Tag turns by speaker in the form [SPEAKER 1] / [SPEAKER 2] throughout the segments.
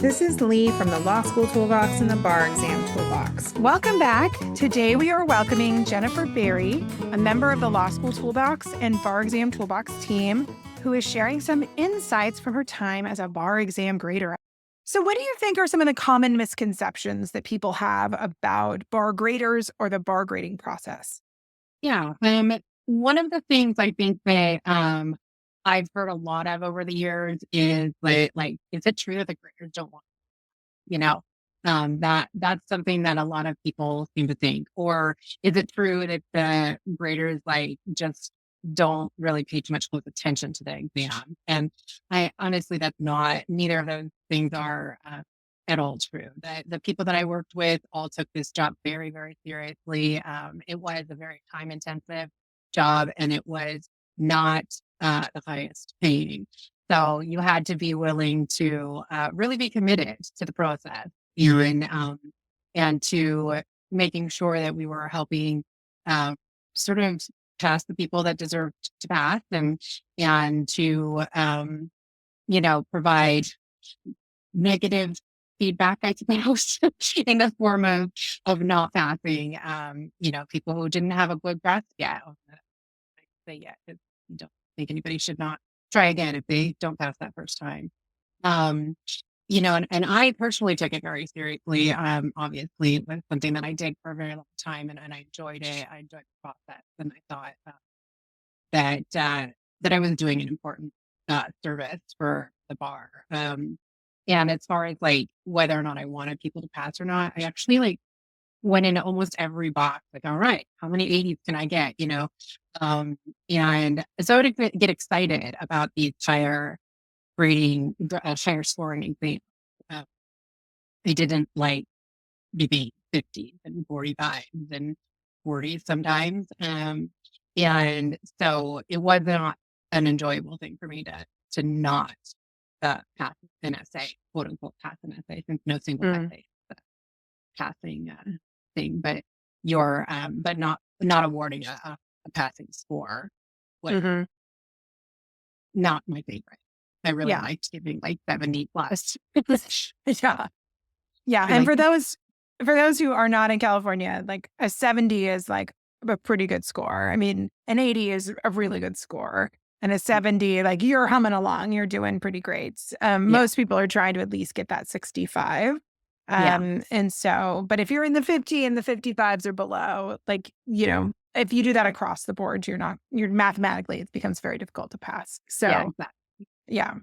[SPEAKER 1] This is Lee from the Law School Toolbox and the Bar Exam Toolbox.
[SPEAKER 2] Welcome back. Today we are welcoming Jennifer Berry, a member of the Law School Toolbox and Bar Exam Toolbox team, who is sharing some insights from her time as a bar exam grader. So what do you think are some of the common misconceptions that people have about bar graders or the bar grading process?
[SPEAKER 3] Yeah. One of the things I think that I've heard a lot of over the years is is it true that the graders don't want, you know, that's something that a lot of people seem to think, or is it true that the graders just don't really pay too much close attention to the exam? And I honestly, that's not, neither of those things are at all true. The people that I worked with all took this job very, very seriously. It was a very time intensive job, and it was not the highest paying. So you had to be willing to really be committed to the process and to making sure that we were helping sort of pass the people that deserved to pass, and to provide negative feedback, I suppose, in the form of not passing. People who didn't have a good grasp yet. Say yet, 'cause you don't think anybody should not try again if they don't pass that first time. Um, and I personally took it very seriously. Obviously, it was something that I did for a very long time, and I enjoyed it. I enjoyed the process, and I thought that I was doing an important service for the bar. And as far as whether or not I wanted people to pass or not, I actually went into almost every box. All right, how many 80s can I get? And so I would get excited about these higher grading, higher scoring exams. Uh, I didn't like maybe 50s and 45s and 40s sometimes. And so it was not an enjoyable thing for me to not pass an essay, quote unquote, pass an essay, since no single essay is a passing thing, but but not awarding a passing score was not my favorite. I really liked giving 70 plus.
[SPEAKER 2] Yeah. Yeah. And for those who are not in California, a 70 is a pretty good score. I mean, an 80 is a really good score. And a 70, you're humming along, you're doing pretty great. Most people are trying to at least get that 65. And so, but if you're in the 50 and the 55s or below, if you do that across the board, you're mathematically, it becomes very difficult to pass. So,
[SPEAKER 3] exactly.
[SPEAKER 2] Yeah.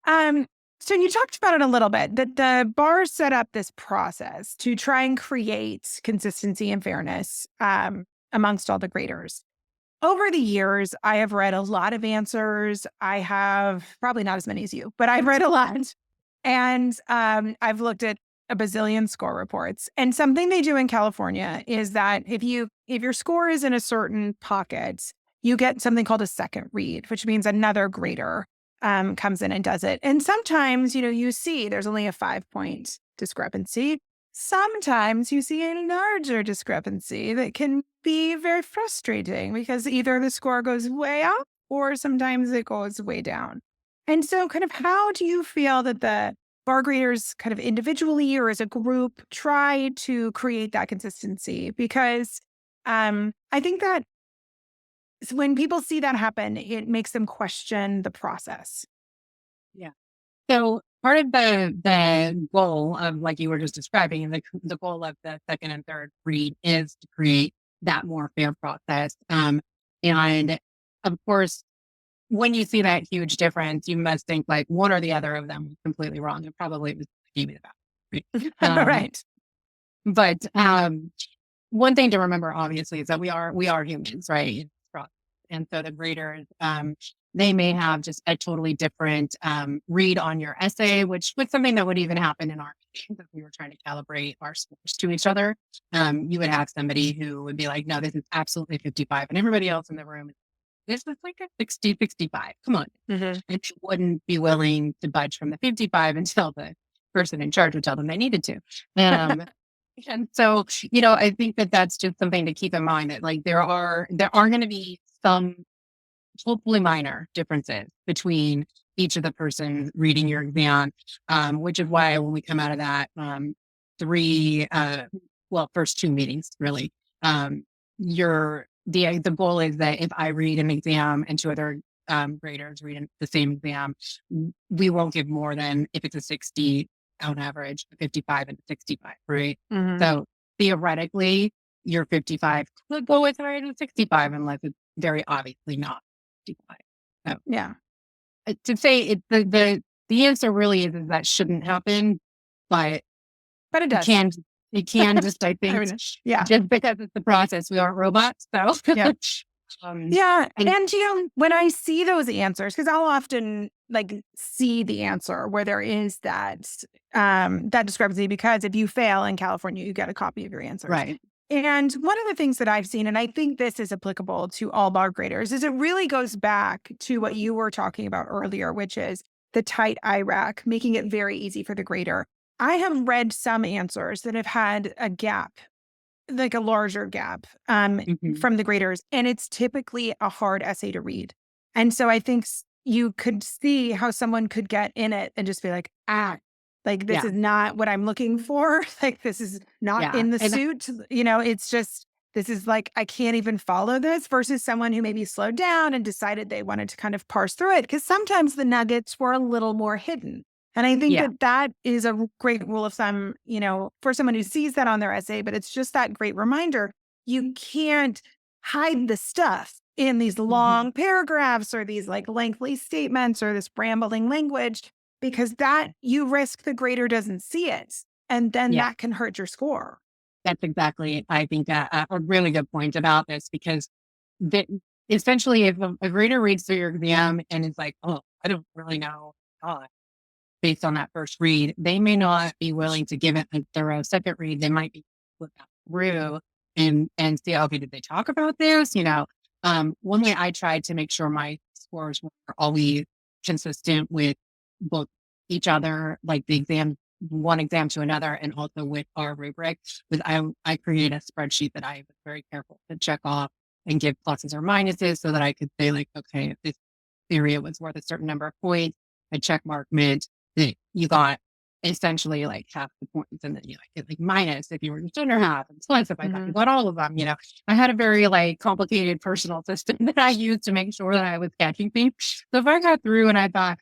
[SPEAKER 2] So you talked about it a little bit, that the bar set up this process to try and create consistency and fairness amongst all the graders. Over the years, I have read a lot of answers. I have probably not as many as you, but I've read a lot. And I've looked at a bazillion score reports. And something they do in California is that if your score is in a certain pocket, you get something called a second read, which means another grader comes in and does it. And sometimes, you see there's only a 5-point discrepancy. Sometimes you see a larger discrepancy that can be very frustrating because either the score goes way up or sometimes it goes way down. And so kind of how do you feel that the bar graders kind of individually or as a group try to create that consistency? Because I think that when people see that happen, it makes them question the process.
[SPEAKER 3] Yeah. So part of the goal of, like you were just describing, the goal of the second and third read is to create that more fair process. And of course, when you see that huge difference, you must think one or the other of them was completely wrong. And probably it was maybe about
[SPEAKER 2] Right.
[SPEAKER 3] But one thing to remember, obviously, is that we are humans, right? And so the graders, they may have just a totally different read on your essay, which was something that would even happen in our meetings if we were trying to calibrate our scores to each other. You would have somebody who would be like, no, this is absolutely 55. And everybody else in the room, this is like a 60, 65. Come on. And you wouldn't be willing to budge from the 55 until the person in charge would tell them they needed to. And so, I think that that's just something to keep in mind, that there are going to be some hopefully minor differences between each of the person reading your exam, which is why when we come out of that three, first two meetings, really, the goal is that if I read an exam and two other graders read the same exam, we won't give more than, if it's a 60 on average, 55 and 65, right? So theoretically, your 55 could go as high as a 65 unless it's very obviously not 55. So,
[SPEAKER 2] Yeah.
[SPEAKER 3] to say the answer really is that shouldn't happen, but
[SPEAKER 2] It
[SPEAKER 3] it
[SPEAKER 2] does.
[SPEAKER 3] can just, I think,
[SPEAKER 2] Yeah.
[SPEAKER 3] just because it's the process, we aren't robots. So,
[SPEAKER 2] Yeah. Yeah.
[SPEAKER 3] and
[SPEAKER 2] when I see those answers, because I'll often see the answer where there is that discrepancy, because if you fail in California, you get a copy of your answers.
[SPEAKER 3] right.
[SPEAKER 2] And one of the things that I've seen, and I think this is applicable to all bar graders, is it really goes back to what you were talking about earlier, which is the tight IRAC, making it very easy for the grader. I have read some answers that have had a gap, like a larger gap from the graders, and it's typically a hard essay to read. And so I think you could see how someone could get in it and just be like, this is not what I'm looking for. This is not in the suit. It's just, this is I can't even follow this, versus someone who maybe slowed down and decided they wanted to kind of parse through it, because sometimes the nuggets were a little more hidden. And I think that is a great rule of thumb, for someone who sees that on their essay, but it's just that great reminder. You can't hide the stuff in these long paragraphs or these lengthy statements or this rambling language, because that you risk the grader doesn't see it. And then that can hurt your score.
[SPEAKER 3] That's exactly, I think, a really good point about this, because essentially if a grader reads through your exam and is like, oh, I don't really know, based on that first read, they may not be willing to give it a thorough second read. They might be flip that through and see, okay, did they talk about this? One way I tried to make sure my scores were always consistent with both each other, like the exam, one exam to another, and also with our rubric, was I created a spreadsheet that I was very careful to check off and give pluses or minuses, so that I could say okay, if this area was worth a certain number of points, a check mark meant that you got essentially half the points, and then you get minus if you were just under half, and plus if I thought you got all of them. I had a very complicated personal system that I used to make sure that I was catching things. So if I got through and I thought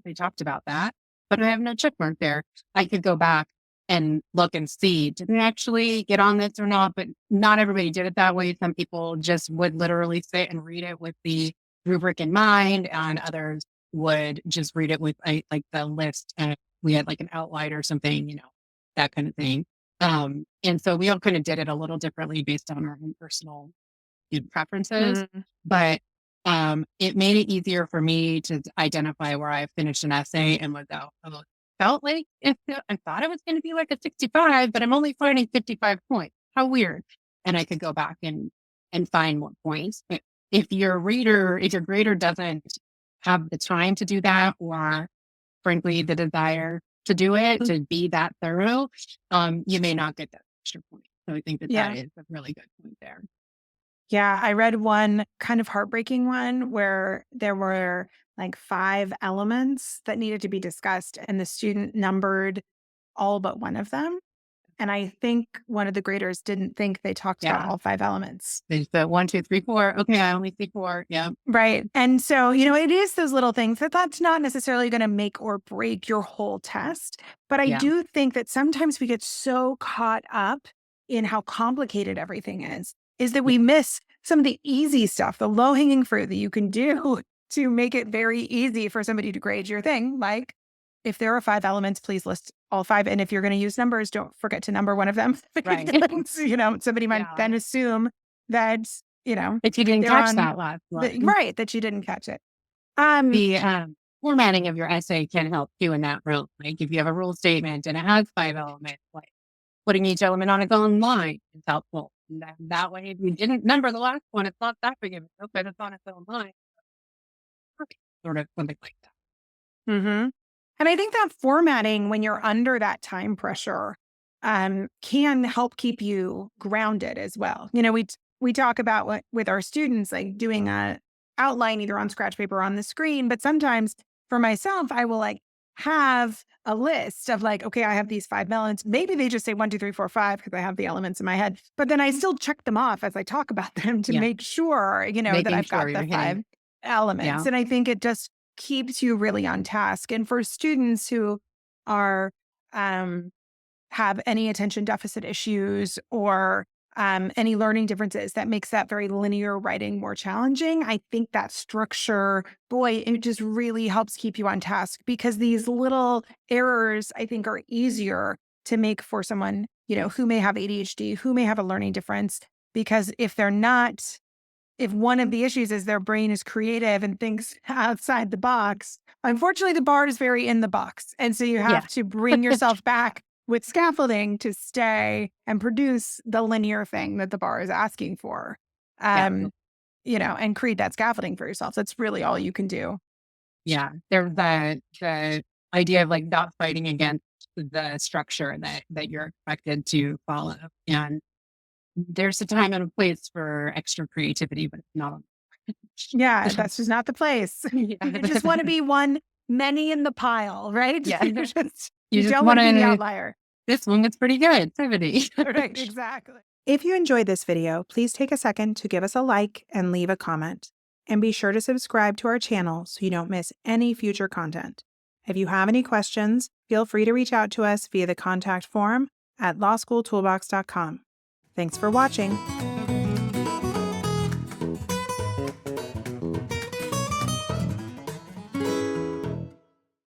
[SPEAKER 3] they talked about that, but I have no check mark there, I could go back and look and see, did they actually get on this or not? But not everybody did it that way. Some people just would literally sit and read it with the rubric in mind, and others would just read it with the list. And we had an outline or something, that kind of thing. And so we all kind of did it a little differently based on our own personal preferences. But it made it easier for me to identify where I finished an essay and was felt like I thought it was going to be a 65, but I'm only finding 55 points. How weird. And I could go back and find more points. But if your grader doesn't have the time to do that, or frankly, the desire to do it, to be that thorough, you may not get that extra point. So I think that is a really good point there.
[SPEAKER 2] Yeah, I read one kind of heartbreaking one where there were 5 elements that needed to be discussed, and the student numbered all but one of them. And I think one of the graders didn't think they talked about all 5 elements.
[SPEAKER 3] They said 1, 2, 3, 4. Okay, I only see 4. Yeah.
[SPEAKER 2] Right. And so, it is those little things that's not necessarily going to make or break your whole test. But I do think that sometimes we get so caught up in how complicated everything is that we miss some of the easy stuff, the low-hanging fruit that you can do to make it very easy for somebody to grade your thing. Like, if there are 5 elements, please list all 5. And if you're going to use numbers, don't forget to number one of them.
[SPEAKER 3] Right.
[SPEAKER 2] Somebody might then assume that,
[SPEAKER 3] that you didn't catch that last one.
[SPEAKER 2] Right, that you didn't catch it.
[SPEAKER 3] The formatting of your essay can help you in that room. If you have a rule statement and it has 5 elements, putting each element on its own line is helpful. And that way, if you didn't number the last one, it's not that big of a deal, but it's on its own line. Sort of something like that.
[SPEAKER 2] And I think that formatting, when you're under that time pressure, can help keep you grounded as well. We talk about with our students, doing a outline either on scratch paper or on the screen. But sometimes for myself, I will like have a list of like, okay, I have these 5 elements. Maybe they just say 1, 2, 3, 4, 5 because I have the elements in my head. But then I still check them off as I talk about them to
[SPEAKER 3] Yeah.
[SPEAKER 2] make sure, that
[SPEAKER 3] Making
[SPEAKER 2] I've got
[SPEAKER 3] sure
[SPEAKER 2] the
[SPEAKER 3] you're
[SPEAKER 2] 5
[SPEAKER 3] hitting.
[SPEAKER 2] elements.
[SPEAKER 3] Yeah.
[SPEAKER 2] And I think it just keeps you really on task. And for students who are have any attention deficit issues or any learning differences that makes that very linear writing more challenging. I think that structure, boy, it just really helps keep you on task because these little errors, I think, are easier to make for someone, who may have ADHD, who may have a learning difference. Because if one of the issues is their brain is creative and thinks outside the box, unfortunately, the bar is very in the box. And so you have to bring yourself back with scaffolding to stay and produce the linear thing that the bar is asking for,
[SPEAKER 3] Yeah.
[SPEAKER 2] and create that scaffolding for yourself. That's really all you can do.
[SPEAKER 3] Yeah. There's the idea of like not fighting against the structure that you're expected to follow. And there's a time and a place for extra creativity, but it's not.
[SPEAKER 2] Yeah, that's just not the place.
[SPEAKER 3] Yeah.
[SPEAKER 2] You just want to be many in the pile, right?
[SPEAKER 3] Yeah.
[SPEAKER 2] You
[SPEAKER 3] You just
[SPEAKER 2] don't want to be the
[SPEAKER 3] wanna-
[SPEAKER 2] outlier.
[SPEAKER 3] This one is pretty good. 70.
[SPEAKER 2] Right, exactly.
[SPEAKER 1] If you enjoyed this video, please take a second to give us a like and leave a comment. And be sure to subscribe to our channel so you don't miss any future content. If you have any questions, feel free to reach out to us via the contact form at lawschooltoolbox.com. Thanks for watching.